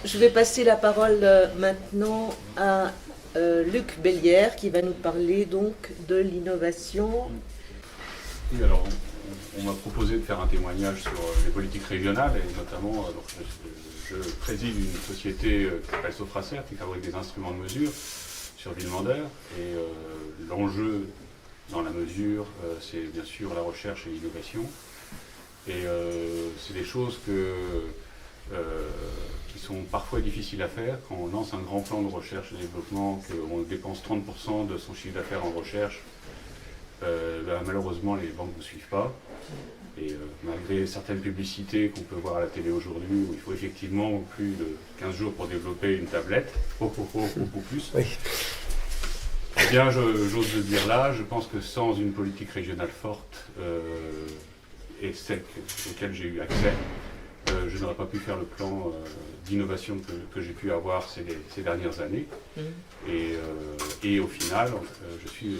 Je vais passer la parole maintenant à Luc Bellière qui va nous parler donc de l'innovation. Oui, alors on m'a proposé de faire un témoignage sur les politiques régionales et notamment je préside une société qui s'appelle Sofracer qui fabrique des instruments de mesure sur Villemandeur et l'enjeu dans la mesure c'est bien sûr la recherche et l'innovation et c'est des choses qui sont parfois difficiles à faire quand on lance un grand plan de recherche et développement, qu'on dépense 30% de son chiffre d'affaires en recherche. Malheureusement, les banques ne suivent pas. Et malgré certaines publicités qu'on peut voir à la télé aujourd'hui, où il faut effectivement plus de 15 jours pour développer une tablette, beaucoup plus, Oui. eh bien, j'ose le dire là, je pense que sans une politique régionale forte et celle auquel j'ai eu accès, je n'aurais pas pu faire le plan d'innovation que j'ai pu avoir ces dernières années. Et au final, je suis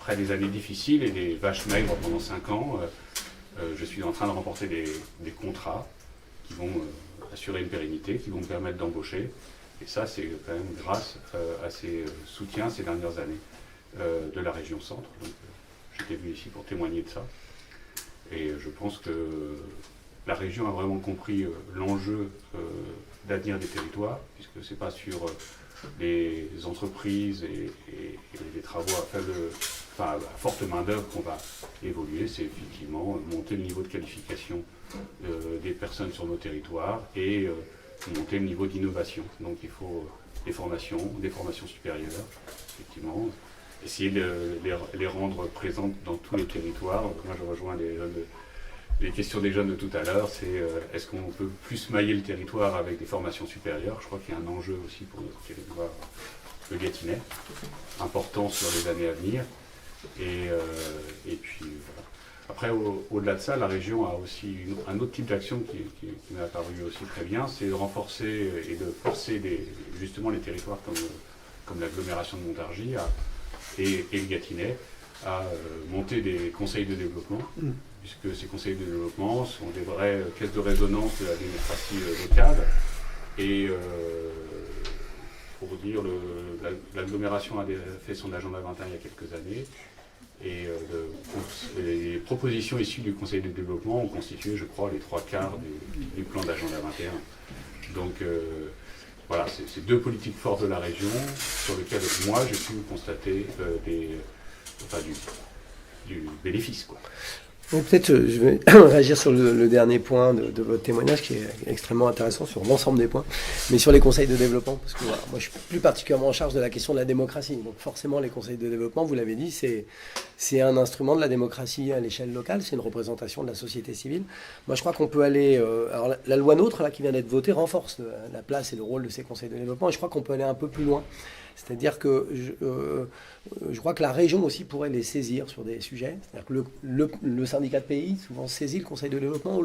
après des années difficiles et des vaches maigres pendant 5 ans, je suis en train de remporter des contrats qui vont assurer une pérennité, qui vont me permettre d'embaucher. Et ça, c'est quand même grâce à ces soutiens ces dernières années de la région Centre. Donc, j'étais venu ici pour témoigner de ça. Et je pense que la région a vraiment compris l'enjeu d'avenir des territoires, puisque ce n'est pas sur les entreprises et les travaux à forte main-d'œuvre qu'on va évoluer, c'est effectivement monter le niveau de qualification des personnes sur nos territoires et monter le niveau d'innovation. Donc il faut des formations supérieures, effectivement, essayer de les rendre présentes dans tous les territoires. Moi je rejoins les questions des jeunes de tout à l'heure, c'est est-ce qu'on peut plus mailler le territoire avec des formations supérieures? Je crois qu'il y a un enjeu aussi pour notre territoire de Gâtinais, important sur les années à venir. Et puis voilà. Après, au-delà de ça, la région a aussi un autre type d'action qui m'est apparu aussi très bien, c'est de renforcer et de forcer justement les territoires comme l'agglomération de Montargis et le Gâtinais à monter des conseils de développement, puisque ces conseils de développement sont des vraies caisses de résonance de la démocratie locale. Et pour dire, l'agglomération a fait son agenda 21 il y a quelques années, et les propositions issues du conseil de développement ont constitué, je crois, les 3/4 du plan d'agenda 21. Donc voilà, c'est deux politiques fortes de la région sur lesquelles moi j'ai pu constater du bénéfice, quoi. Donc peut-être je vais réagir sur le dernier point de votre témoignage qui est extrêmement intéressant sur l'ensemble des points, mais sur les conseils de développement, parce que voilà, moi je suis plus particulièrement en charge de la question de la démocratie. Donc forcément les conseils de développement, vous l'avez dit, c'est un instrument de la démocratie à l'échelle locale, c'est une représentation de la société civile. Moi je crois qu'on peut aller... alors la loi NOTRe là, qui vient d'être votée renforce la place et le rôle de ces conseils de développement, et je crois qu'on peut aller un peu plus loin. C'est-à-dire que je crois que la région aussi pourrait les saisir sur des sujets. C'est-à-dire que le syndicat de pays souvent saisit le conseil de développement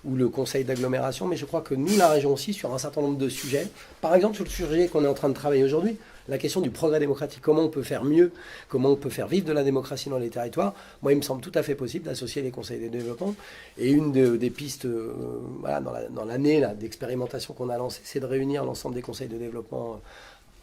ou le conseil d'agglomération, mais je crois que nous, la région aussi, sur un certain nombre de sujets, par exemple sur le sujet qu'on est en train de travailler aujourd'hui, la question du progrès démocratique, comment on peut faire mieux, comment on peut faire vivre de la démocratie dans les territoires, moi il me semble tout à fait possible d'associer les conseils de développement. Et une des pistes voilà, dans l'année d'expérimentation qu'on a lancée, c'est de réunir l'ensemble des conseils de développement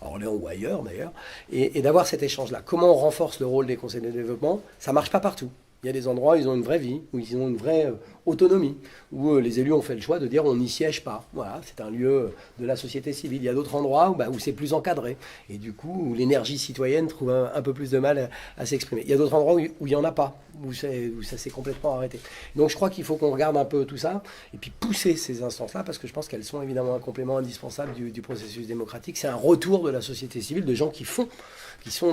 à Orléans ou ailleurs d'ailleurs, et d'avoir cet échange-là. Comment on renforce le rôle des conseils de développement? Ça ne marche pas partout. Il y a des endroits où ils ont une vraie vie, où ils ont une vraie autonomie, où les élus ont fait le choix de dire on n'y siège pas. Voilà, c'est un lieu de la société civile. Il y a d'autres endroits où c'est plus encadré, et du coup où l'énergie citoyenne trouve un peu plus de mal à s'exprimer. Il y a d'autres endroits où il n'y en a pas, où ça s'est complètement arrêté. Donc je crois qu'il faut qu'on regarde un peu tout ça, et puis pousser ces instances-là, parce que je pense qu'elles sont évidemment un complément indispensable du processus démocratique. C'est un retour de la société civile, de gens qui sont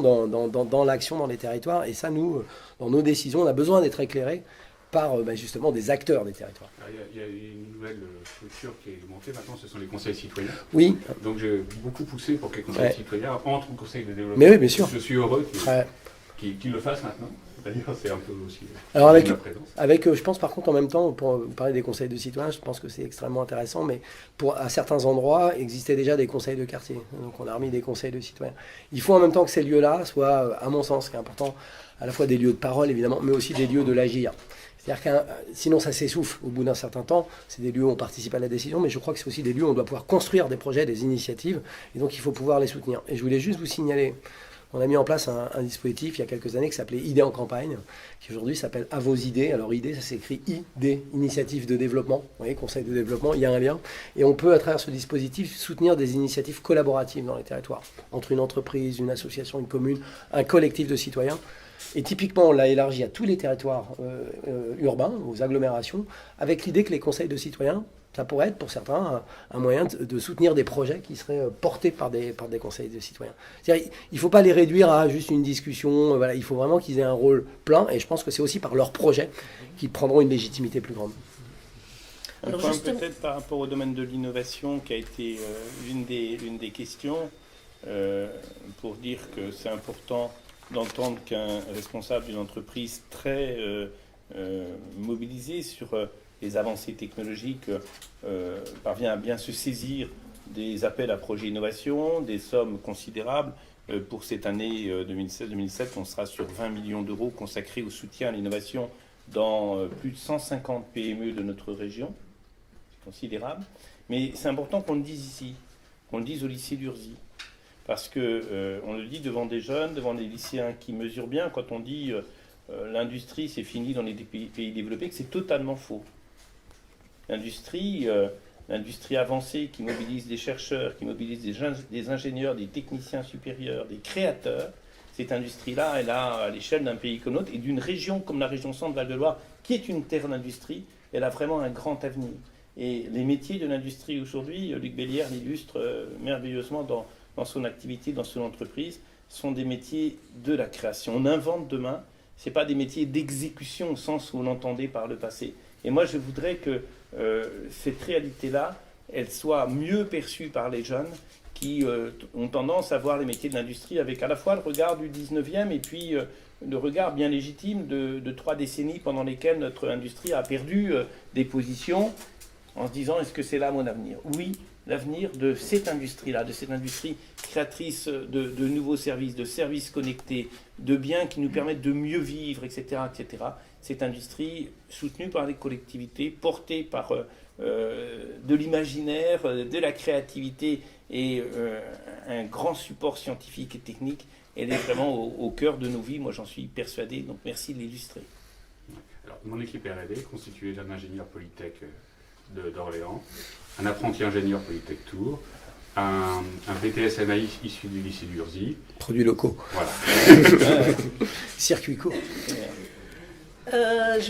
dans l'action dans les territoires, et ça, nous, dans nos décisions, on a besoin d'être éclairés par justement des acteurs des territoires. Il y a une nouvelle structure qui est montée maintenant, ce sont les conseils citoyens. Oui. Donc j'ai beaucoup poussé pour que les conseils citoyens entrent au conseil de développement. Mais oui, bien sûr. Je suis heureux qu'ils le fassent maintenant. D'ailleurs, c'est un peu aussi alors avec la présence. Je pense par contre en même temps, pour vous parler des conseils de citoyens, je pense que c'est extrêmement intéressant, mais à certains endroits, existaient déjà des conseils de quartier. Donc on a remis des conseils de citoyens. Il faut en même temps que ces lieux-là soient, à mon sens, ce qui est important, à la fois des lieux de parole évidemment, mais aussi des lieux de l'agir. C'est-à-dire que sinon ça s'essouffle au bout d'un certain temps. C'est des lieux où on participe à la décision, mais je crois que c'est aussi des lieux où on doit pouvoir construire des projets, des initiatives, et donc il faut pouvoir les soutenir. Et je voulais juste vous signaler, on a mis en place un dispositif il y a quelques années qui s'appelait Idées en campagne, qui aujourd'hui s'appelle À vos idées. Alors idées, ça s'écrit ID, Initiative de développement, vous voyez, Conseil de développement, il y a un lien. Et on peut à travers ce dispositif soutenir des initiatives collaboratives dans les territoires, entre une entreprise, une association, une commune, un collectif de citoyens. Et typiquement, on l'a élargi à tous les territoires urbains, aux agglomérations, avec l'idée que les conseils de citoyens, ça pourrait être pour certains un moyen de soutenir des projets qui seraient portés par des conseils de citoyens. C'est-à-dire, il ne faut pas les réduire à juste une discussion, voilà, il faut vraiment qu'ils aient un rôle plein, et je pense que c'est aussi par leurs projets qu'ils prendront une légitimité plus grande. Un point peut-être par rapport au domaine de l'innovation qui a été l'une des questions, pour dire que c'est important d'entendre qu'un responsable d'une entreprise très mobilisé sur les avancées technologiques parvient à bien se saisir des appels à projets innovation, des sommes considérables. Pour cette année 2016-2017, on sera sur 20 millions d'euros consacrés au soutien à l'innovation dans plus de 150 PME de notre région. C'est considérable. Mais c'est important qu'on le dise ici, qu'on le dise au lycée d'Urzy. Parce qu'on le dit devant des jeunes, devant des lycéens qui mesurent bien, quand on dit l'industrie c'est fini dans les pays développés, que c'est totalement faux. L'industrie avancée qui mobilise des chercheurs, qui mobilise des ingénieurs, des techniciens supérieurs, des créateurs, cette industrie-là, elle a à l'échelle d'un pays comme l'autre et d'une région comme la région Centre-Val de Loire, qui est une terre d'industrie, elle a vraiment un grand avenir. Et les métiers de l'industrie aujourd'hui, Luc Bellière l'illustre merveilleusement dans son activité, dans son entreprise, sont des métiers de la création. On invente demain, ce n'est pas des métiers d'exécution au sens où on l'entendait par le passé. Et moi, je voudrais que cette réalité-là, elle soit mieux perçue par les jeunes qui ont tendance à voir les métiers de l'industrie avec à la fois le regard du 19e et puis le regard bien légitime de 3 décennies pendant lesquelles notre industrie a perdu des positions en se disant, est-ce que c'est là mon avenir ? Oui, l'avenir de cette industrie-là, de cette industrie créatrice de nouveaux services, de services connectés, de biens qui nous permettent de mieux vivre, etc., etc. Cette industrie soutenue par les collectivités, portée par de l'imaginaire, de la créativité et un grand support scientifique et technique, elle est vraiment au cœur de nos vies, moi j'en suis persuadé, donc merci de l'illustrer. Alors, mon équipe R&D, constituée d'un ingénieur Polytech d'Orléans, un apprenti ingénieur Polytech Tours, un BTS MAI issu du lycée d'Urzy. Produits locaux. Voilà. Circuit court. Je